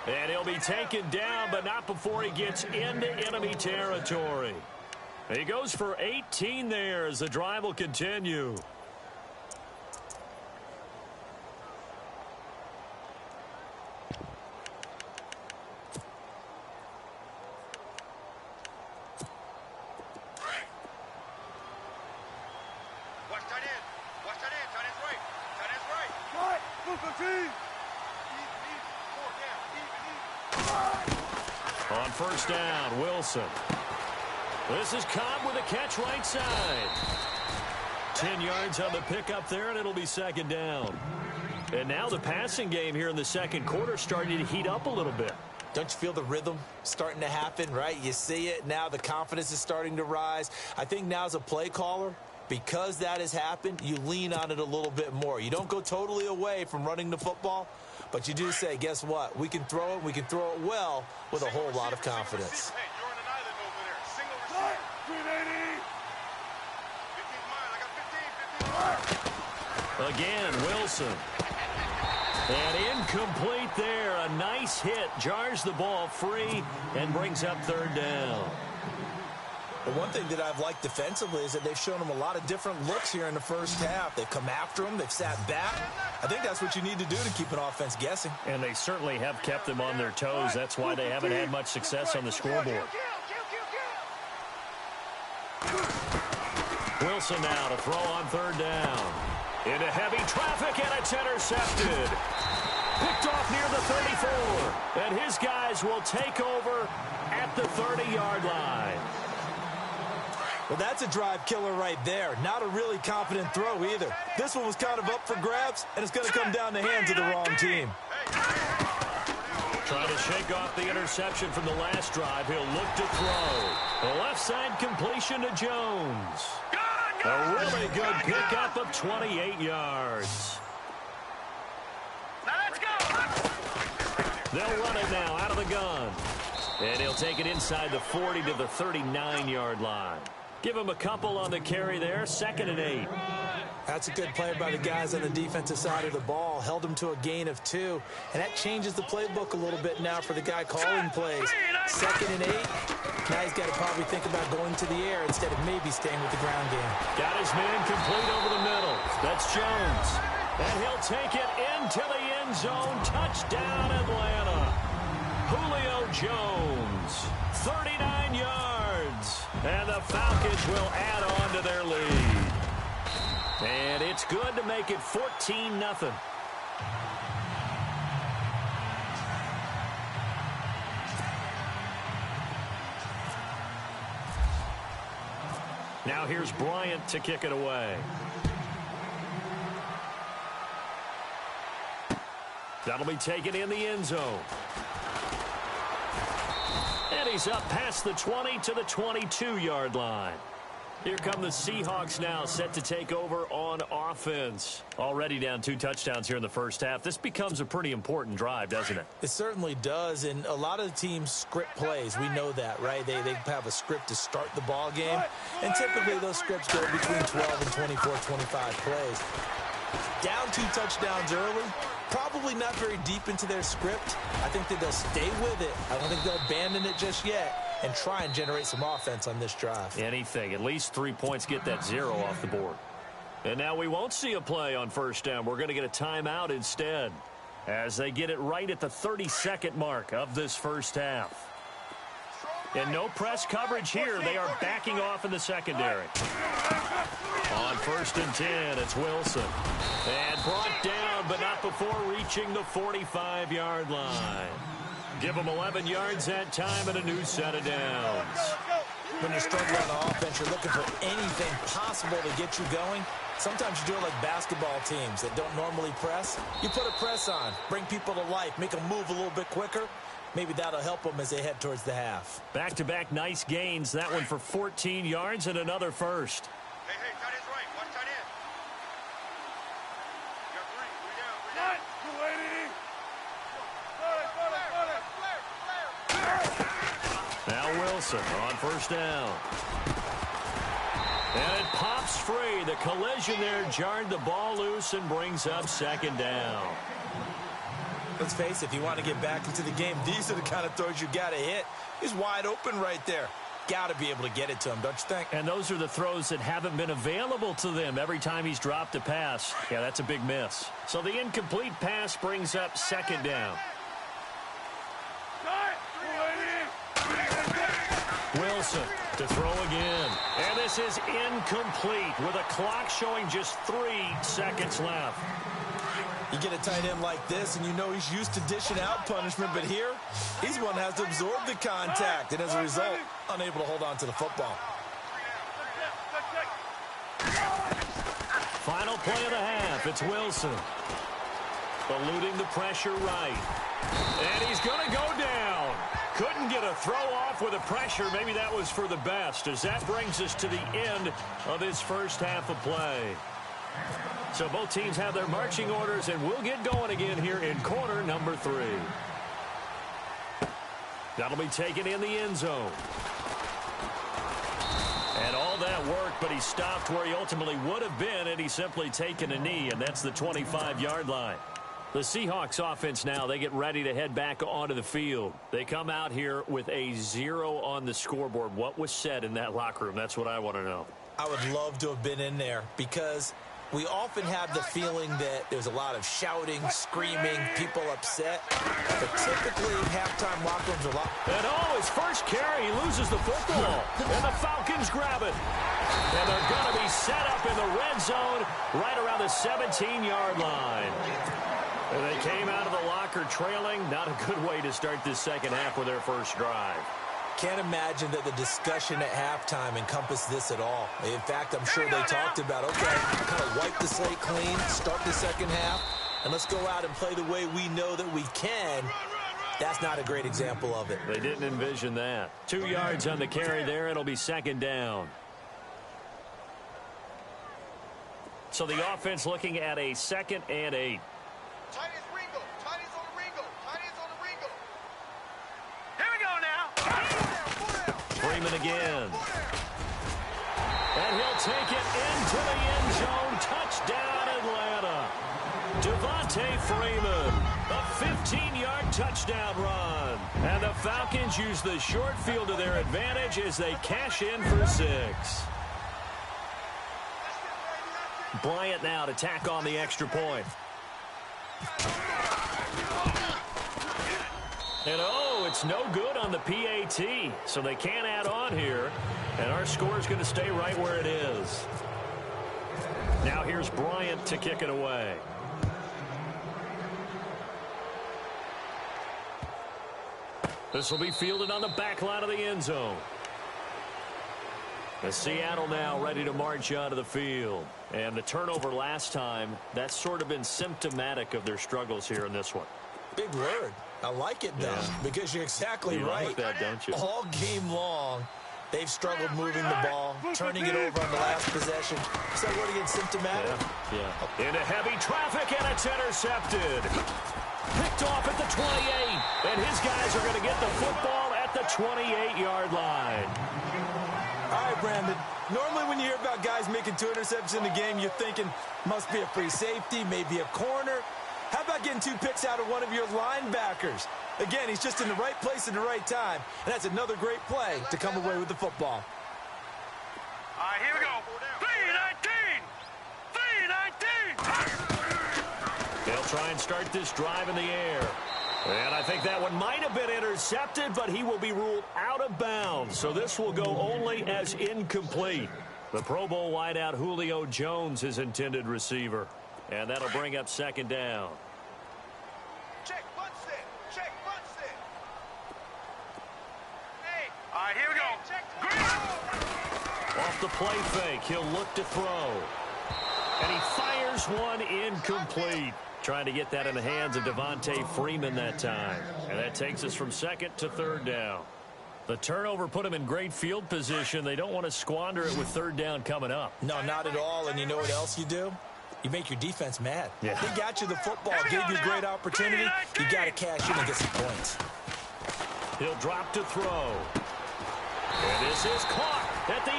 And he'll be taken down, but not before he gets into enemy territory. He goes for 18 there as the drive will continue. On first down, Wilson. This is Cobb with a catch right side. 10 yards on the pickup there, and it'll be second down. And now the passing game here in the second quarter starting to heat up a little bit. Don't you feel the rhythm starting to happen, right? You see it. Now the confidence is starting to rise. I think now as a play caller, because that has happened, you lean on it a little bit more. You don't go totally away from running the football, but you do say, guess what? We can throw it. We can throw it well with a whole lot of confidence. Hey, you're on an island over there. Single receiver. 380. 15 mile. I got 15. Again, Wilson. And incomplete there. A nice hit. Jars the ball free and brings up third down. The one thing that I've liked defensively is that they've shown them a lot of different looks here in the first half. They've come after them. They've sat back. I think that's what you need to do to keep an offense guessing. And they certainly have kept them on their toes. That's why they haven't had much success on the scoreboard. Wilson now to throw on third down. Into heavy traffic, and it's intercepted. Picked off near the 34. And his guys will take over at the 30-yard line. Well, that's a drive killer right there. Not a really confident throw either. This one was kind of up for grabs, and it's going to come down the hands of the wrong team. Trying to shake off the interception from the last drive. He'll look to throw. The left side completion to Jones. A really good pickup of 28 yards. Now let's go. They'll run it now out of the gun. And he'll take it inside the 40 to the 39-yard line. Give him a couple on the carry there. 2nd and 8. That's a good play by the guys on the defensive side of the ball. Held him to a gain of 2. And that changes the playbook a little bit now for the guy calling plays. 2nd and 8. Now he's got to probably think about going to the air instead of maybe staying with the ground game. Got his man complete over the middle. That's Jones. And he'll take it into the end zone. Touchdown, Atlanta. Julio Jones. 39 yards. And the Falcons will add on to their lead. And it's good to make it 14-0. Now here's Bryant to kick it away. That'll be taken in the end zone. And he's up past the 20 to the 22-yard line. Here come the Seahawks now, set to take over on offense. Already down 2 touchdowns here in the first half. This becomes a pretty important drive, doesn't it? It certainly does, and a lot of the teams script plays. We know that, right? They have a script to start the ball game, and typically those scripts go between 12 and 24, 25 plays. Down 2 touchdowns early, probably not very deep into their script. I think that they'll stay with it. I don't think they'll abandon it just yet and try and generate some offense on this drive. Anything. At least 3 points, get that 0 off the board. And now we won't see a play on first down. We're going to get a timeout instead as they get it right at the 30-second mark of this first half. And no press coverage here. They are backing off in the secondary. On 1st and 10, it's Wilson. And brought down, but not before reaching the 45-yard line. Give them 11 yards that time and a new set of downs. When you're struggling on offense, you're looking for anything possible to get you going. Sometimes you do it like basketball teams that don't normally press. You put a press on, bring people to life, make them move a little bit quicker. Maybe that'll help them as they head towards the half. Back-to-back nice gains. That one for 14 yards and another first. Hey, tight end's right. Watch tight end. You got 3 down. 280. Now Wilson on first down. And it pops free. The collision there jarred the ball loose and brings up 2nd down. Let's face it, if you want to get back into the game, these are the kind of throws you got to hit. He's wide open right there. Got to be able to get it to him, don't you think? And those are the throws that haven't been available to them every time he's dropped a pass. Yeah, that's a big miss. So the incomplete pass brings up second down. Wilson to throw again. And this is incomplete with a clock showing just 3 seconds left. You get a tight end like this, and you know he's used to dishing out punishment, but here, he's one that has to absorb the contact, and as a result, unable to hold on to the football. Final play of the half. It's Wilson. Eluding the pressure right. And he's going to go down. Couldn't get a throw off with the pressure. Maybe that was for the best, as that brings us to the end of this first half of play. So both teams have their marching orders, and we'll get going again here in quarter number 3. That'll be taken in the end zone. And all that work, but he stopped where he ultimately would have been, and he's simply taken a knee, and that's the 25-yard line. The Seahawks offense now, they get ready to head back onto the field. They come out here with a 0 on the scoreboard. What was said in that locker room? That's what I want to know. I would love to have been in there because we often have the feeling that there's a lot of shouting, screaming, people upset. But typically, halftime locker rooms are a lot. And his first carry, he loses the football. And the Falcons grab it. And they're going to be set up in the red zone right around the 17-yard line. And they came out of the locker trailing. Not a good way to start this second half with their first drive. Can't imagine that the discussion at halftime encompassed this at all. In fact, I'm sure they talked about, okay, kind of wipe the slate clean, start the second half, and let's go out and play the way we know that we can. That's not a great example of it. They didn't envision that. 2 yards on the carry there. It'll be second down. So the offense looking at a 2nd and 8. Tiny's Ringo. Tiny's on the Ringo. Tiny's on the Ringo. Here we go now. Freeman again. And he'll take it into the end zone. Touchdown, Atlanta. Devontae Freeman. A 15-yard touchdown run. And the Falcons use the short field to their advantage as they cash in for 6. Bryant now to tack on the extra point. And it's no good on the PAT, so they can't add on here, and our score is going to stay right where it is. Now here's Bryant to kick it away. This will be fielded on the back line of the end zone. As Seattle now ready to march onto the field. And the turnover last time, that's sort of been symptomatic of their struggles here in this one. Big word. I like it, though, because you're exactly right. Like that, don't you? All game long, they've struggled moving the ball, turning it over on the last possession. Is that word again, symptomatic? Yeah. Into heavy traffic, and it's intercepted. Picked off at the 28, and his guys are going to get the football at the 28-yard line. All right, Brandon. Normally when you hear about guys making 2 interceptions in the game, you're thinking must be a free safety, maybe a corner. How about getting 2 picks out of one of your linebackers? Again, he's just in the right place at the right time, and that's another great play to come away with the football. All right, here we go. 3-19. They'll try and start this drive in the air. And I think that one might have been intercepted, but he will be ruled out of bounds. So this will go only as incomplete. The Pro Bowl wideout Julio Jones is intended receiver. And that'll bring up second down. Check, punch it. Check, punch it. Hey. All right, here we go. Off the play fake, he'll look to throw. And he fires one incomplete. Trying to get that in the hands of Devontae Freeman that time. And that takes us from 2nd to 3rd down. The turnover put him in great field position. They don't want to squander it with 3rd down coming up. No, not at all. And you know what else you do? You make your defense mad. Yeah. They got you the football, gave you a great opportunity. You got to cash in and get some points. He'll drop to throw. And this is caught at the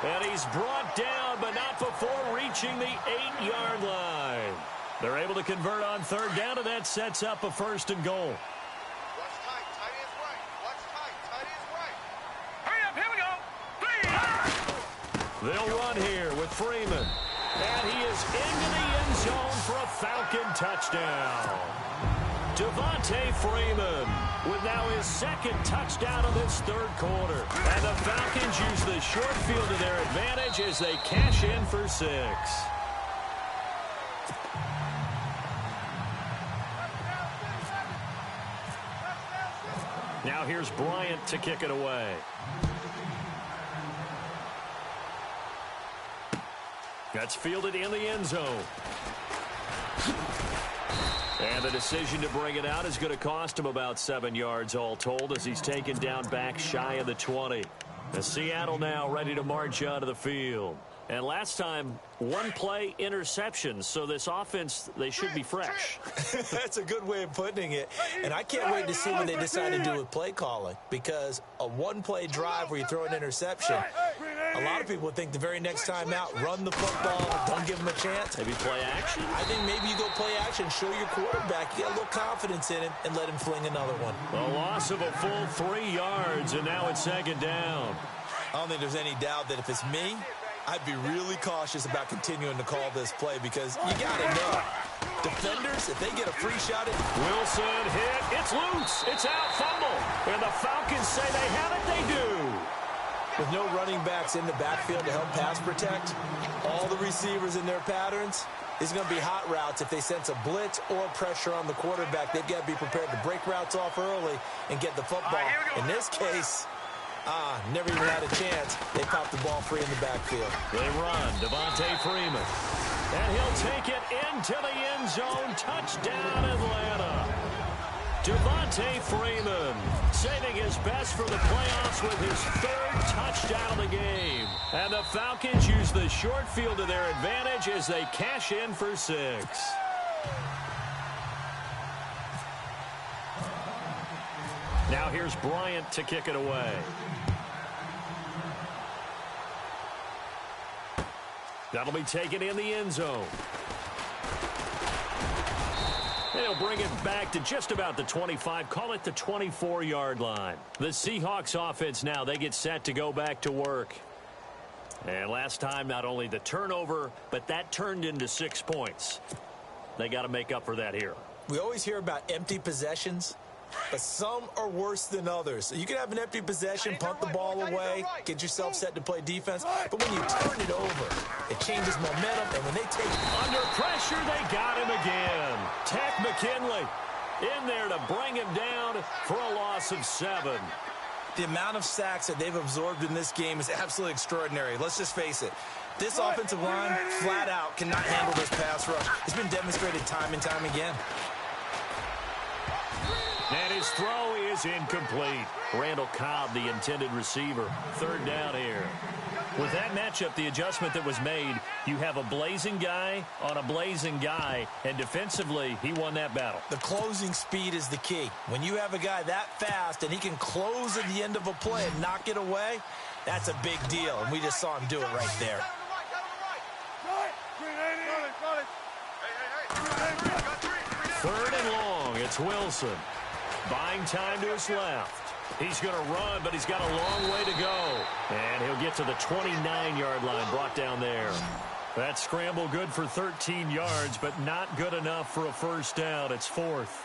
8. And he's brought down, but not before reaching the 8-yard line. They're able to convert on third down, and that sets up a 1st and goal. Watch tight. Tight end's right. Watch tight. Tight end's right. Hurry up. Here we go. They'll run here with Freeman. And he is into the end zone for a Falcon touchdown. Devontae Freeman with now his 2nd touchdown of this 3rd quarter. And the Falcons use the short field to their advantage as they cash in for 6. Now here's Bryant to kick it away. That's fielded in the end zone. And the decision to bring it out is going to cost him about 7 yards all told as he's taken down back shy of the 20. And Seattle now ready to march onto the field. And last time, 1-play interceptions, so this offense, they should be fresh. That's a good way of putting it. And I can't wait to see what they decide to do with play calling, because a 1-play drive where you throw an interception, a lot of people would think the very next time out, run the football, don't give them a chance. Maybe play action? I think maybe you go play action, show your quarterback, you get a little confidence in him, and let him fling another one. A loss of a full 3 yards, and now it's 2nd down. I don't think there's any doubt that if it's me, I'd be really cautious about continuing to call this play, because you got to know, defenders, if they get a free shot at Wilson hit. It's loose. It's out. Fumble. And the Falcons say they have it. They do. With no running backs in the backfield to help pass protect, all the receivers in their patterns, it's going to be hot routes. If they sense a blitz or pressure on the quarterback, they've got to be prepared to break routes off early and get the football. In this case, never even had a chance. They popped the ball free in the backfield. They run. Devontae Freeman. And he'll take it into the end zone. Touchdown, Atlanta. Devontae Freeman saving his best for the playoffs with his 3rd touchdown of the game. And the Falcons use the short field to their advantage as they cash in for 6. Now here's Bryant to kick it away. That'll be taken in the end zone. And he'll bring it back to just about the 25, call it the 24-yard line. The Seahawks offense now, they get set to go back to work. And last time, not only the turnover, but that turned into 6 points. They got to make up for that here. We always hear about empty possessions, but some are worse than others. You can have an empty possession, punt the ball away, get yourself set to play defense, but when you turn it over, it changes momentum, and when they take under pressure, they got him again. Tech McKinley in there to bring him down for a loss of 7. The amount of sacks that they've absorbed in this game is absolutely extraordinary. Let's just face it. This offensive line, flat out, cannot handle this pass rush. It's been demonstrated time and time again. And his throw is incomplete. Randall Cobb, the intended receiver. 3rd down here. With that matchup, the adjustment that was made, you have a blazing guy on a blazing guy, and defensively, he won that battle. The closing speed is the key. When you have a guy that fast and he can close at the end of a play and knock it away, that's a big deal, and we just saw him do it right there. 3rd and long, it's Wilson. Buying time to his left. He's going to run, but he's got a long way to go. And he'll get to the 29-yard line, brought down there. That scramble good for 13 yards, but not good enough for a 1st down. It's 4th.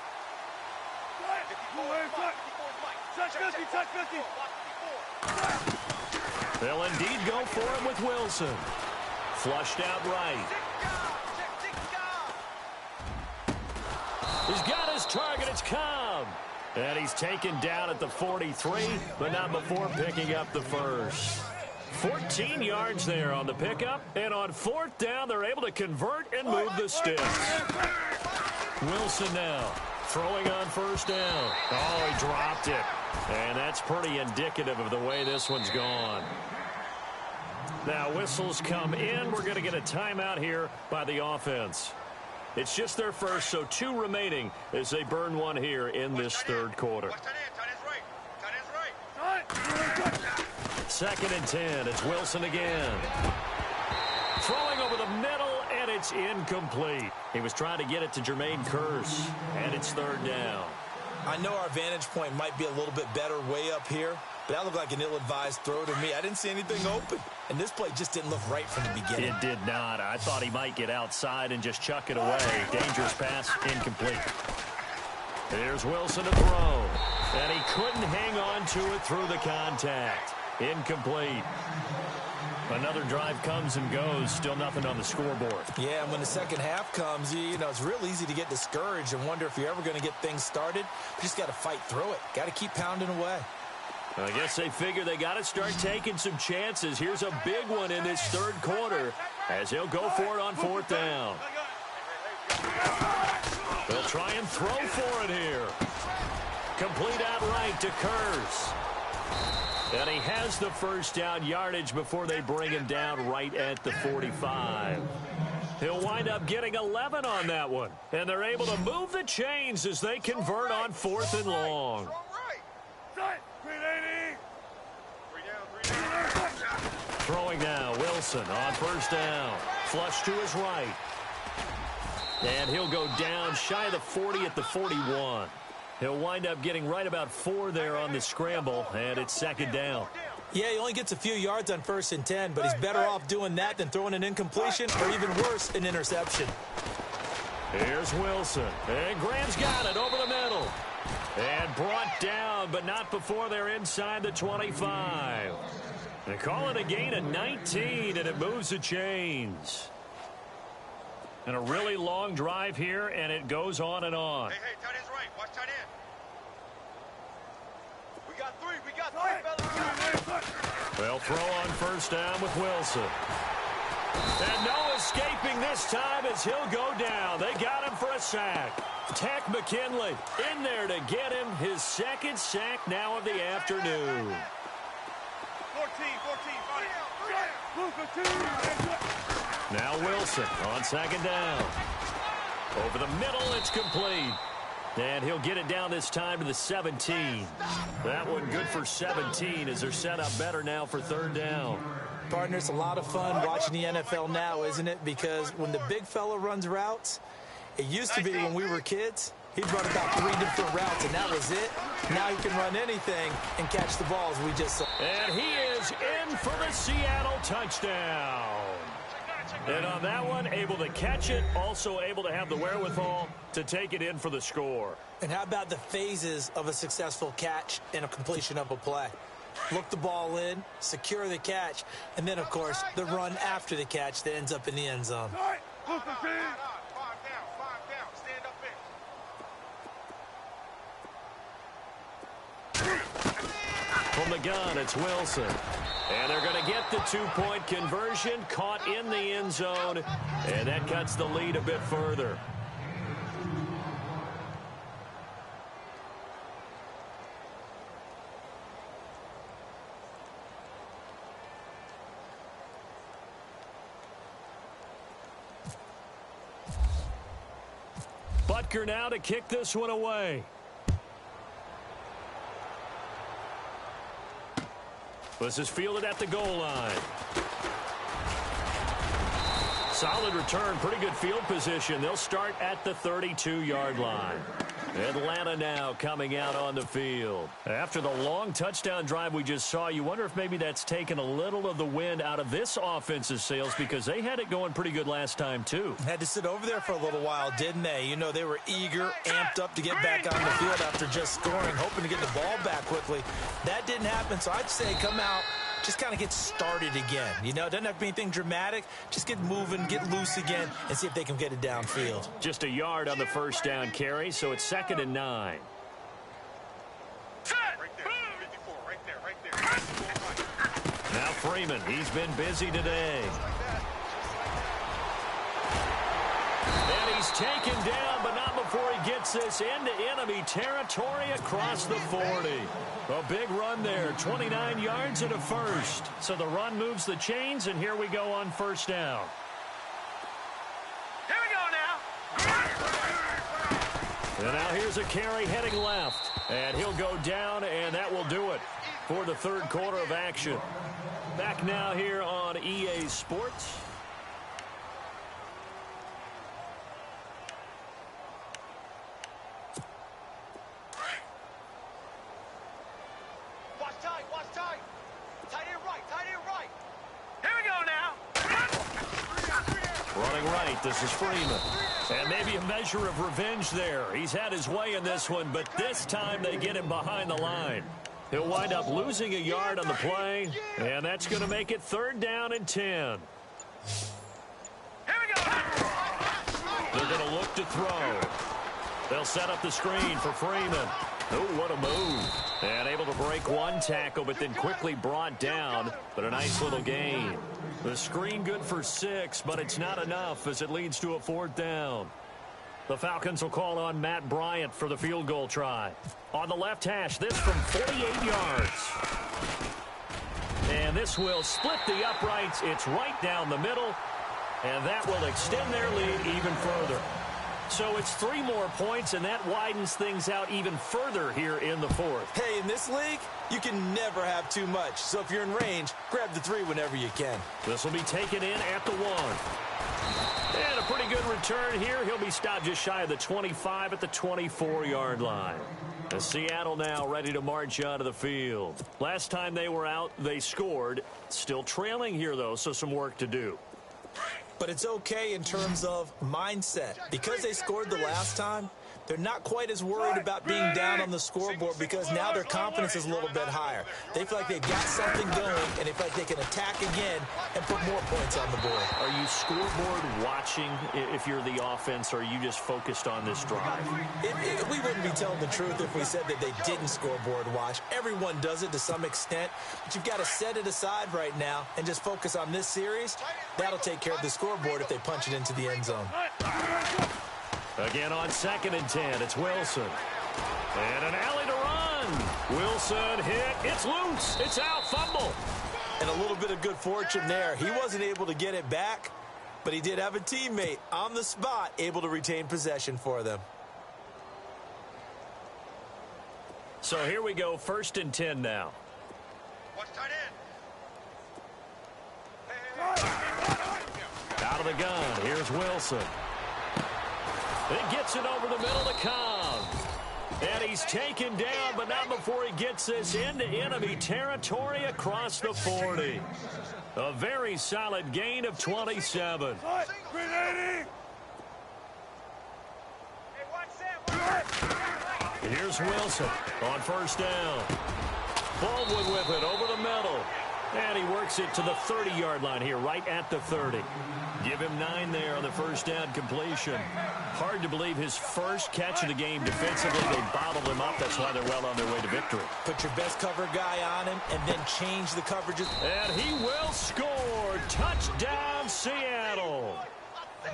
They'll indeed go for it with Wilson. Flushed out right. He's got his target. It's Cobb. And he's taken down at the 43, but not before picking up the 1st. 14 yards there on the pickup. And on 4th down, they're able to convert and move the sticks. Wilson now throwing on 1st down. Oh, he dropped it. And that's pretty indicative of the way this one's gone. Now whistles come in. We're going to get a timeout here by the offense. It's just their first, so 2 remaining as they burn one here in this 3rd quarter. 2nd and 10. It's Wilson again. Throwing over the middle, and it's incomplete. He was trying to get it to Jermaine Kearse, and it's third down. I know our vantage point might be a little bit better way up here, but that looked like an ill-advised throw to me. I didn't see anything open, and this play just didn't look right from the beginning. It did not. I thought he might get outside and just chuck it away. Dangerous pass, incomplete. Here's Wilson to throw, and he couldn't hang on to it through the contact. Incomplete. Another drive comes and goes. Still nothing on the scoreboard. Yeah, and when the second half comes, you know, it's real easy to get discouraged and wonder if you're ever going to get things started. You just got to fight through it. Got to keep pounding away. I guess they figure they got to start taking some chances. Here's a big one in this third quarter as he'll go for it on fourth down. They'll try and throw for it here. Complete outright to Kearse. And he has the first down yardage before they bring him down right at the 45. He'll wind up getting 11 on that one. And they're able to move the chains as they convert on fourth and long. Throwing now, Wilson on first down. Flush to his right. And he'll go down shy of the 40 at the 41. He'll wind up getting right about 4 there on the scramble, and it's second down. Yeah, he only gets a few yards on 1st and 10, but he's better off doing that than throwing an incompletion or even worse, an interception. Here's Wilson, and Graham's got it over the middle. And brought down, but not before they're inside the 25. They call it a gain of 19, and it moves the chains. And a really long drive here, and it goes on and on. Hey, tight end's right. Watch tight end. We got three, fellas. They'll throw on first down with Wilson. And no escaping this time as he'll go down. They got him for a sack. Tech McKinley in there to get him his second sack now of the afternoon. 14. Now Wilson on second down. Over the middle, it's complete. And he'll get it down this time to the 17. That one good for 17 as they're set up better now for third down. Partner, it's a lot of fun watching the NFL now, isn't it? Because when the big fella runs routes, it used to be when we were kids, he'd run about 3 different routes, and that was it. Now he can run anything and catch the balls we just saw. And he is in for the Seattle touchdown. And on that one, able to catch it, also able to have the wherewithal to take it in for the score. And how about the phases of a successful catch and a completion of a play? Look the ball in, secure the catch, and then, of course, the run after the catch that ends up in the end zone. 5 down. Stand up in. From the gun, it's Wilson. And they're going to get the 2-point conversion, caught in the end zone, and that cuts the lead a bit further. Butker now to kick this one away. This is fielded at the goal line. Solid return, pretty good field position. They'll start at the 32-yard line. Atlanta now coming out on the field. After the long touchdown drive we just saw, you wonder if maybe that's taken a little of the wind out of this offensive sails because they had it going pretty good last time too. Had to sit over there for a little while, didn't they? You know, they were eager, amped up to get back on the field after just scoring, hoping to get the ball back quickly. That didn't happen, so I'd say come out, just kind of get started again. You know, it doesn't have to be anything dramatic. Just get moving, get loose again, and see if they can get it downfield. Just a yard on the first down carry, so it's 2nd and 9. Right there. Now Freeman, he's been busy today. And he's taken down, but not before he gets this into enemy territory across the 40. A big run there, 29 yards and a first. So the run moves the chains, and here we go on first down. Here we go now. And now here's a carry heading left. And he'll go down, and that will do it for the third quarter of action. Back now here on EA Sports. Watch tight, watch tight. Tight end right, tight end right. Here we go now. Running right, this is Freeman. And maybe a measure of revenge there. He's had his way in this one, but this time they get him behind the line. He'll wind up losing a yard on the play, and that's going to make it 3rd down and 10. Here we go. They're going to look to throw. They'll set up the screen for Freeman. Oh, what a move. And able to break one tackle, but then quickly brought down. But a nice little gain. The screen good for 6, but it's not enough as it leads to a 4th down. The Falcons will call on Matt Bryant for the field goal try. On the left hash, this from 48 yards. And this will split the uprights. It's right down the middle. And that will extend their lead even further. So it's 3 more points, and that widens things out even further here in the 4th. Hey, in this league, you can never have too much. So if you're in range, grab the 3 whenever you can. This will be taken in at the 1. And a pretty good return here. He'll be stopped just shy of the 25 at the 24-yard line. As Seattle now ready to march out of the field. Last time they were out, they scored. Still trailing here, though, so some work to do. But it's okay in terms of mindset. Because they scored the last time, they're not quite as worried about being down on the scoreboard because now their confidence is a little bit higher. They feel like they've got something going, and they feel like they can attack again and put more points on the board. Are you scoreboard watching if you're the offense, or are you just focused on this drive? We wouldn't be telling the truth if we said that they didn't scoreboard watch. Everyone does it to some extent, but you've got to set it aside right now and just focus on this series. That'll take care of the scoreboard if they punch it into the end zone. Again on 2nd and 10, it's Wilson. And an alley to run. Wilson hit. It's loose. It's out. Fumble. And a little bit of good fortune there. He wasn't able to get it back, but he did have a teammate on the spot able to retain possession for them. So here we go, 1st and 10 now. Watch tight end. Out of the gun, here's Wilson. It gets it over the middle to Cobb. And he's taken down, but not before he gets this into enemy territory across the 40. A very solid gain of 27. Here's Wilson on 1st down. Baldwin with it over the middle. And he works it to the 30-yard line here, right at the 30. Give him 9 there on the 1st down completion. Hard to believe his first catch of the game defensively. They bottled him up. That's why they're well on their way to victory. Put your best cover guy on him and then change the coverages. And he will score. Touchdown, Seattle.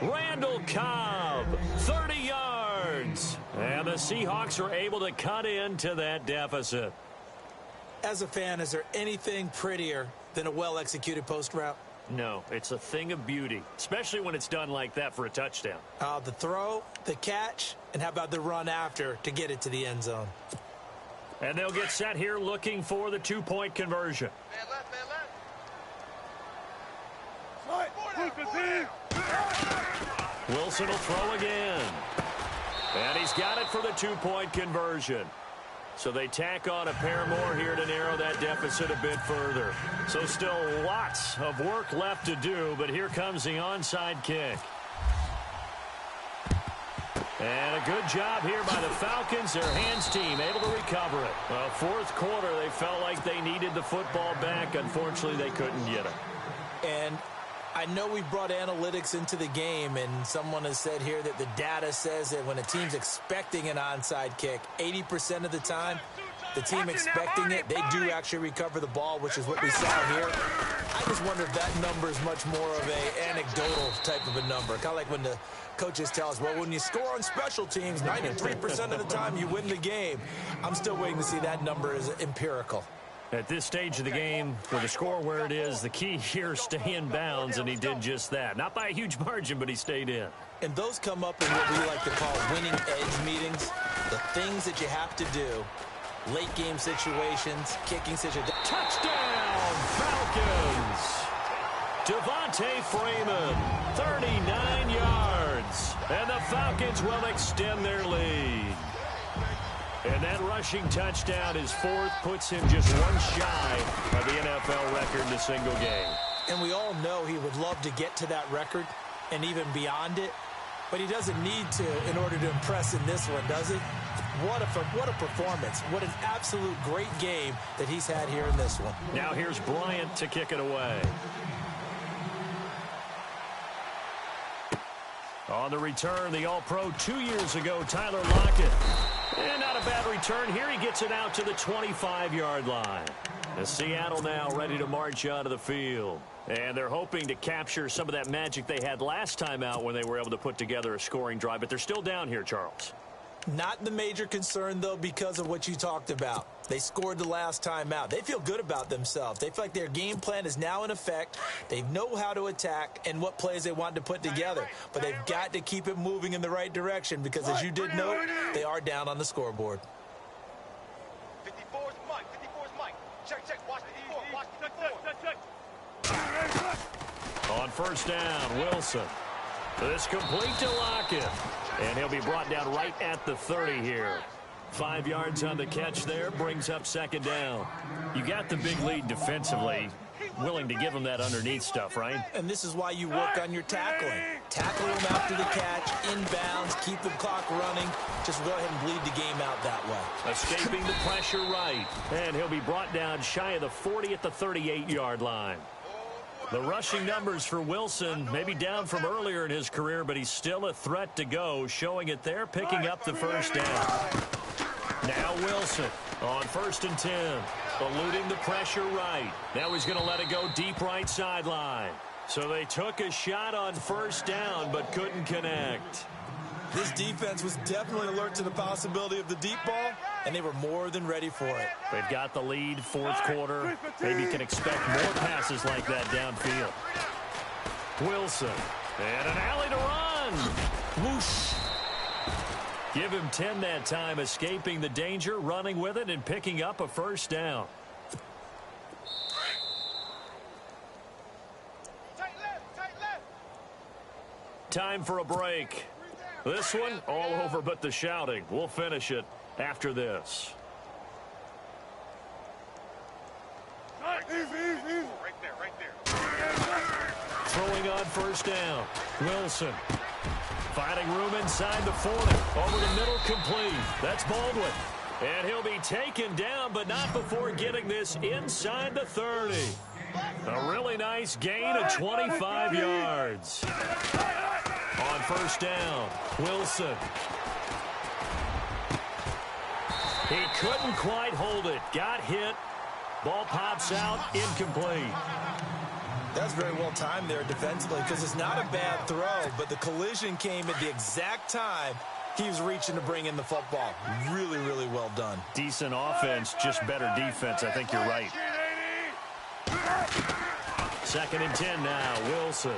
Randall Cobb, 30 yards. And the Seahawks are able to cut into that deficit. As a fan, is there anything prettier than a well-executed post route? No, it's a thing of beauty, especially when it's done like that for a touchdown. The throw, the catch, and how about the run after to get it to the end zone? And they'll get set here looking for the 2-point conversion. Man left, man left. Wilson will throw again. And he's got it for the 2-point conversion. So they tack on a pair more here to narrow that deficit a bit further. So still lots of work left to do, but here comes the onside kick. And a good job here by the Falcons. Their hands team able to recover it. 4th quarter, they felt like they needed the football back. Unfortunately, they couldn't get it. And I know we brought analytics into the game, and someone has said here that the data says that when a team's expecting an onside kick, 80% of the time, the team expecting it, they do actually recover the ball, which is what we saw here. I just wonder if that number is much more of an anecdotal type of a number. Kind of like when the coaches tell us, well, when you score on special teams, 93% of the time you win the game. I'm still waiting to see that number as empirical. At this stage of the game, with the score where it is, the key here is stay in bounds, and he did just that. Not by a huge margin, but he stayed in. And those come up in what we like to call winning edge meetings. The things that you have to do. Late game situations, kicking situations. Touchdown, Falcons! Devontae Freeman, 39 yards. And the Falcons will extend their lead. And that rushing touchdown, his fourth, puts him just one shy of the NFL record in a single game. And we all know he would love to get to that record and even beyond it, but he doesn't need to in order to impress in this one, does he? What a performance. What an absolute great game that he's had here in this one. Now here's Bryant to kick it away. On the return, the All-Pro 2 years ago, Tyler Lockett. And not a bad return here. He gets it out to the 25-yard line. The Seattle now ready to march out of the field. And they're hoping to capture some of that magic they had last time out when they were able to put together a scoring drive. But they're still down here, Charles. Not the major concern, though, because of what you talked about. They scored the last time out. They feel good about themselves. They feel like their game plan is now in effect. They know how to attack and what plays they want to put together. But they've got to keep it moving in the right direction because, as you did note, they are down on the scoreboard. 54's Mike. 54's Mike. Check. Watch 54. Watch 54. On first down, Wilson. This complete to Lockett. And he'll be brought down right at the 30 here. 5 yards on the catch there, brings up second down. You got the big lead defensively, willing to give them that underneath stuff, right? And this is why you work on your tackling. Tackle them after the catch, inbounds, keep the clock running. Just go ahead and bleed the game out that way. Escaping the pressure right. And he'll be brought down shy of the 40 at the 38-yard line. The rushing numbers for Wilson may be down from earlier in his career, but he's still a threat to go, showing it there, picking up the first down. Now Wilson on 1st and 10, eluding the pressure right. Now he's going to let it go deep right sideline. So they took a shot on first down, but couldn't connect. This defense was definitely alert to the possibility of the deep ball, and they were more than ready for it. They've got the lead, fourth quarter. Maybe can expect more passes like that downfield. Wilson, and an alley to run. Whoosh. Give him 10 that time, escaping the danger, running with it, and picking up a first down. Tight left. Time for a break. This one, all over but the shouting. We'll finish it after this. Right there. Throwing on first down. Wilson. Finding room inside the 40. Over the middle, complete. That's Baldwin. And he'll be taken down, but not before getting this inside the 30. A really nice gain of 25 yards. On first down, Wilson. He couldn't quite hold it. Got hit. Ball pops out, incomplete. That's very well timed there defensively because it's not a bad throw, but the collision came at the exact time he was reaching to bring in the football. Really, really well done. Decent offense, just better defense. I think you're right. 2nd and 10 now, Wilson.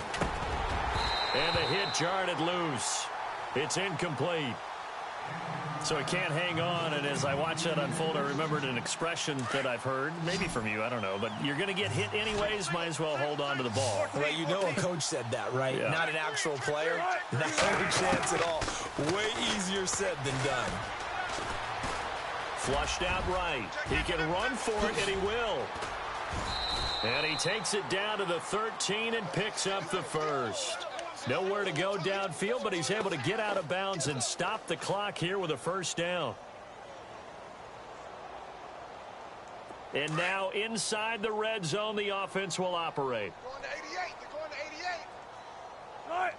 And the hit jarred it loose. It's incomplete. So he can't hang on, and as I watch that unfold, I remembered an expression that I've heard, maybe from you, I don't know, but you're going to get hit anyways, might as well hold on to the ball. Well, you know a coach said that, right? Yeah. Not an actual player. Not a chance at all. Way easier said than done. Flushed out right. He can run for it, and he will. And he takes it down to the 13 and picks up the first. Nowhere to go downfield, but he's able to get out of bounds and stop the clock here with a first down. And now inside the red zone, the offense will operate. Going to 88. They're going to 88.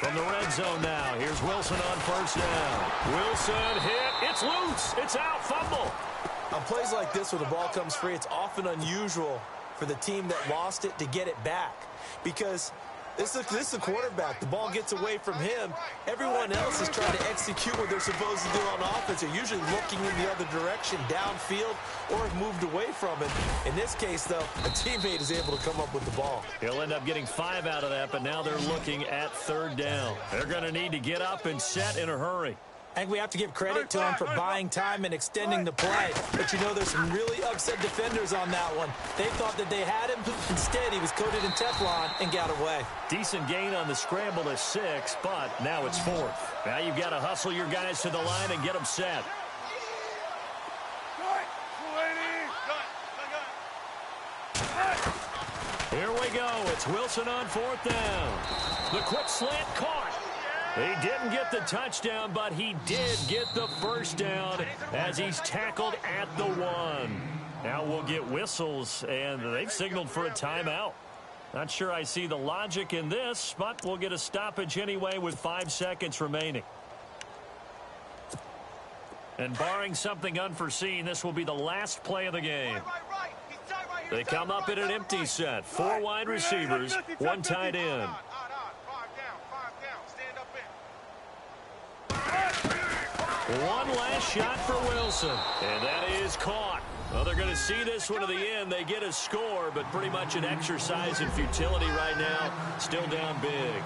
From the red zone now, here's Wilson on first down. Wilson hit. It's loose. It's out. Fumble. On plays like this where the ball comes free, it's often unusual for the team that lost it to get it back because this is a quarterback. The ball gets away from him. Everyone else is trying to execute what they're supposed to do on offense. They're usually looking in the other direction, downfield, or have moved away from it. In this case, though, a teammate is able to come up with the ball. He'll end up getting 5 out of that, but now they're looking at 3rd down. They're going to need to get up and set in a hurry. I think we have to give credit to him for buying time and extending the play. But, you know, there's some really upset defenders on that one. They thought that they had him. Instead, he was coated in Teflon and got away. Decent gain on the scramble to 6, but now it's 4th. Now you've got to hustle your guys to the line and get them set. Here we go. It's Wilson on 4th down. The quick slant caught. He didn't get the touchdown, but he did get the first down as he's tackled at the 1. Now we'll get whistles, and they've signaled for a timeout. Not sure I see the logic in this, but we'll get a stoppage anyway with 5 seconds remaining. And barring something unforeseen, this will be the last play of the game. They come up in an empty set. 4 wide receivers, 1 tight end. One last shot for Wilson, and that is caught. Well, they're going to see this one to the end. They get a score, but pretty much an exercise in futility right now. Still down big.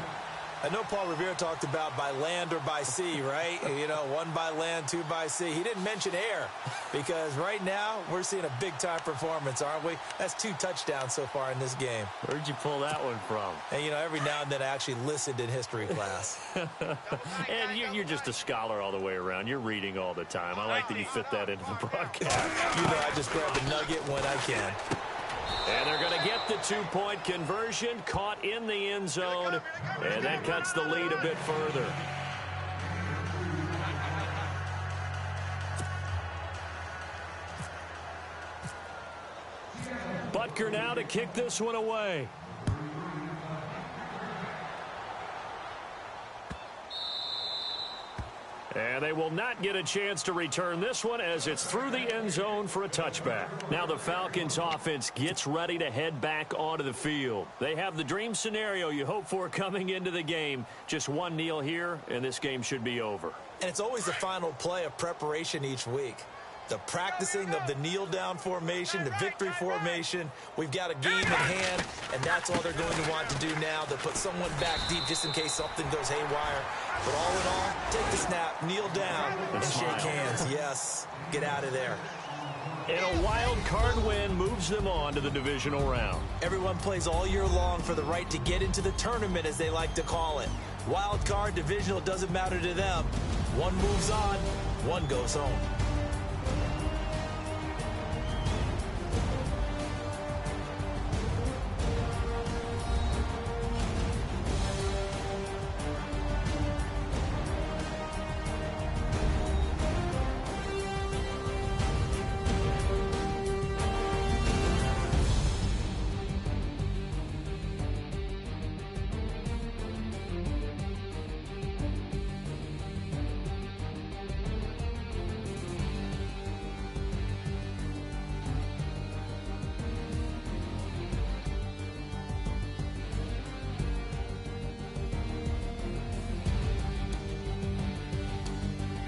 I know Paul Revere talked about by land or by sea, right? You know, 1 by land, 2 by sea. He didn't mention air because right now we're seeing a big-time performance, aren't we? That's 2 touchdowns so far in this game. Where'd you pull that one from? And, you know, every now and then I actually listened in history class. And you're just a scholar all the way around. You're reading all the time. I like that you fit that into the broadcast. You know, I just grab a nugget when I can. And they're going to get the 2-point conversion, caught in the end zone, and that cuts the lead a bit further. Butker now to kick this one away. And they will not get a chance to return this one as it's through the end zone for a touchback. Now the Falcons offense gets ready to head back onto the field. They have the dream scenario you hope for coming into the game. Just 1 kneel here, and this game should be over. And it's always the final play of preparation each week. The practicing of the kneel-down formation, the victory formation. We've got a game in hand, and that's all they're going to want to do now. They'll put someone back deep just in case something goes haywire. But all in all, take the snap, kneel down, and shake hands. Yes, get out of there. And a wild card win moves them on to the divisional round. Everyone plays all year long for the right to get into the tournament, as they like to call it. Wild card, divisional, doesn't matter to them. One moves on, one goes home.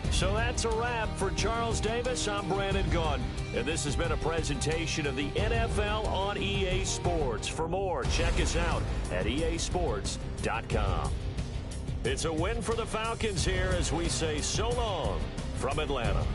So that's a wrap for Charles Davis. I'm Brandon Gaudin, and this has been a presentation of the NFL on EA Sports. For more, check us out at easports.com. It's a win for the Falcons here as we say so long from Atlanta.